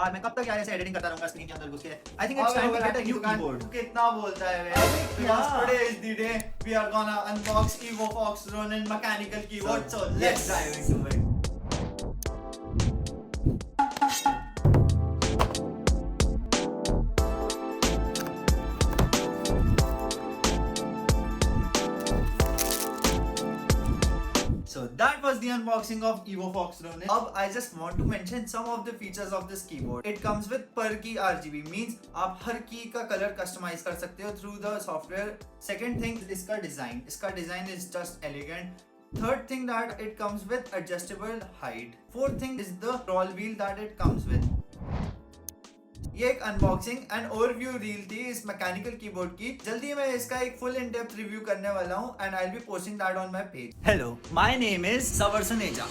यार मैं कब तक यार ऐसे एडिटिंग करता रहूंगा स्क्रीन के अंदर घुस के। I think it's time to get a new keyboard. कितना बोलता है वे? Because today is the day we are gonna unbox Evo Fox Ronin mechanical keyboard. So let's dive into it. So that was the unboxing of Evo Fox Ronin. Now I just want to mention some of the features of this keyboard. It comes with per key RGB, means आप हर की का color customize कर सकते हो through the software. Second thing, इसका design is just elegant. Third thing, that it comes with adjustable height. Fourth thing is the roll wheel that it comes with. ये एक unboxing and overview reel थी इस mechanical keyboard की। जल्दी मैं इसका एक फुल इन डेप्थ रिव्यू करने वाला हूँ and I will be posting that on my page. Hello, my name is सवर सुनेजा।